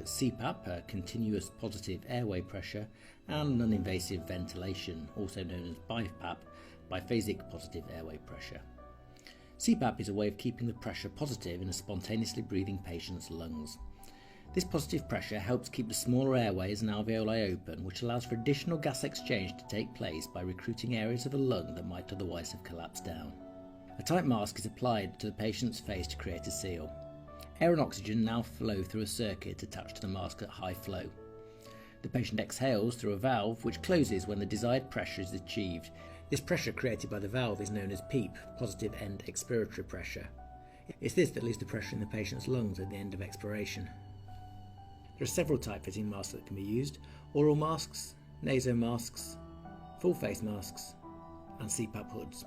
at Cpap, continuous positive airway pressure, and non-invasive ventilation, also known as BiPAP, biphasic positive airway pressure. Cpap is a way of keeping the pressure positive in a spontaneously breathing patient's lungs. This positive pressure helps keep the smaller airways and alveoli open, which allows for additional gas exchange to take place by recruiting areas of a lung that might otherwise have collapsed down. A tight mask is applied to the patient's face to create a seal. Air and oxygen now flow through a circuit attached to the mask at high flow. The patient exhales through a valve which closes when the desired pressure is achieved. This pressure created by the valve is known as PEEP, positive end expiratory pressure. It's this that leaves the pressure in the patient's lungs at the end of expiration. There are several tight-fitting masks that can be used: oral masks, naso masks, full face masks, and Cpap hoods.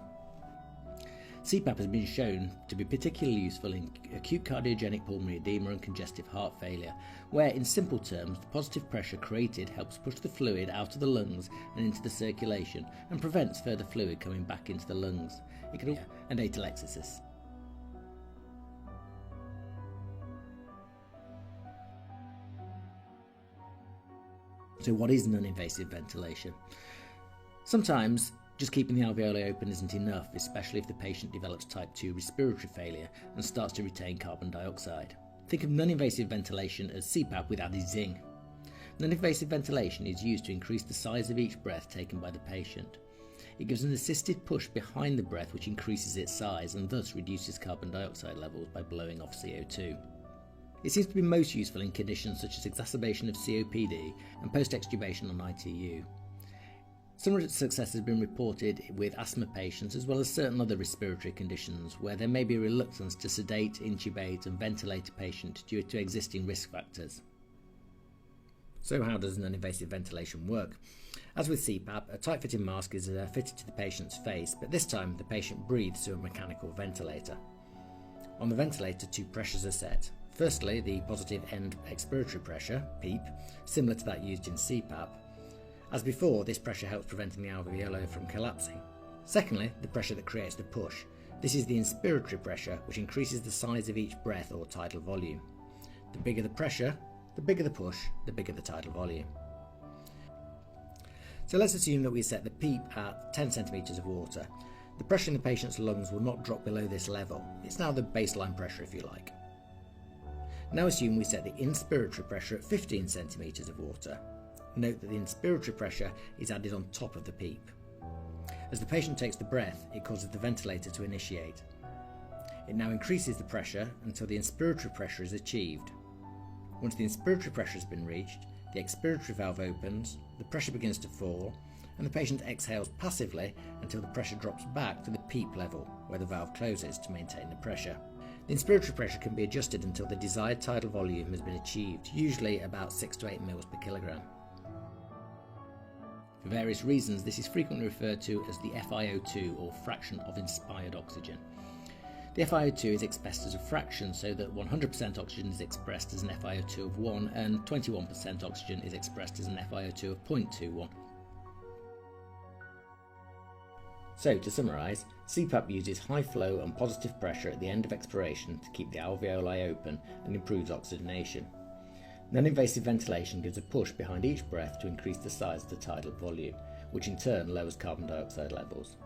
Cpap has been shown to be particularly useful in acute cardiogenic pulmonary edema and congestive heart failure, where, in simple terms, the positive pressure created helps push the fluid out of the lungs and into the circulation and prevents further fluid coming back into the lungs. It can also and atelectasis. So what is non-invasive ventilation? Sometimes just keeping the alveoli open isn't enough, especially if the patient develops type 2 respiratory failure and starts to retain carbon dioxide. Think of non-invasive ventilation as Cpap with added zing. Non-invasive ventilation is used to increase the size of each breath taken by the patient. It gives an assisted push behind the breath which increases its size and thus reduces carbon dioxide levels by blowing off CO2. It seems to be most useful in conditions such as exacerbation of COPD and post-extubation on ITU. Some success has been reported with asthma patients as well as certain other respiratory conditions where there may be a reluctance to sedate, intubate and ventilate a patient due to existing risk factors. So how does non-invasive ventilation work? As with Cpap, a tight-fitting mask is fitted to the patient's face, but this time the patient breathes through a mechanical ventilator. On the ventilator, two pressures are set. Firstly, the positive end expiratory pressure, PEEP, similar to that used in Cpap. As before, this pressure helps preventing the alveoli from collapsing. Secondly, the pressure that creates the push. This is the inspiratory pressure, which increases the size of each breath or tidal volume. The bigger the pressure, the bigger the push, the bigger the tidal volume. So let's assume that we set the PEEP at 10 centimeters of water. The pressure in the patient's lungs will not drop below this level. It's now the baseline pressure, if you like. Now assume we set the inspiratory pressure at 15 centimeters of water. Note that the inspiratory pressure is added on top of the PEEP. As the patient takes the breath, it causes the ventilator to initiate. It now increases the pressure until the inspiratory pressure is achieved. Once the inspiratory pressure has been reached, the expiratory valve opens, the pressure begins to fall, and the patient exhales passively until the pressure drops back to the PEEP level, where the valve closes to maintain the pressure. The inspiratory pressure can be adjusted until the desired tidal volume has been achieved, usually about 6 to 8 mL per kilogram. For various reasons, this is frequently referred to as the FiO2, or fraction of inspired oxygen. The FiO2 is expressed as a fraction, so that 100% oxygen is expressed as an FiO2 of 1 and 21% oxygen is expressed as an FiO2 of 0.21. So, to summarise, Cpap uses high flow and positive pressure at the end of expiration to keep the alveoli open and improves oxygenation. Non-invasive ventilation gives a push behind each breath to increase the size of the tidal volume, which in turn lowers carbon dioxide levels.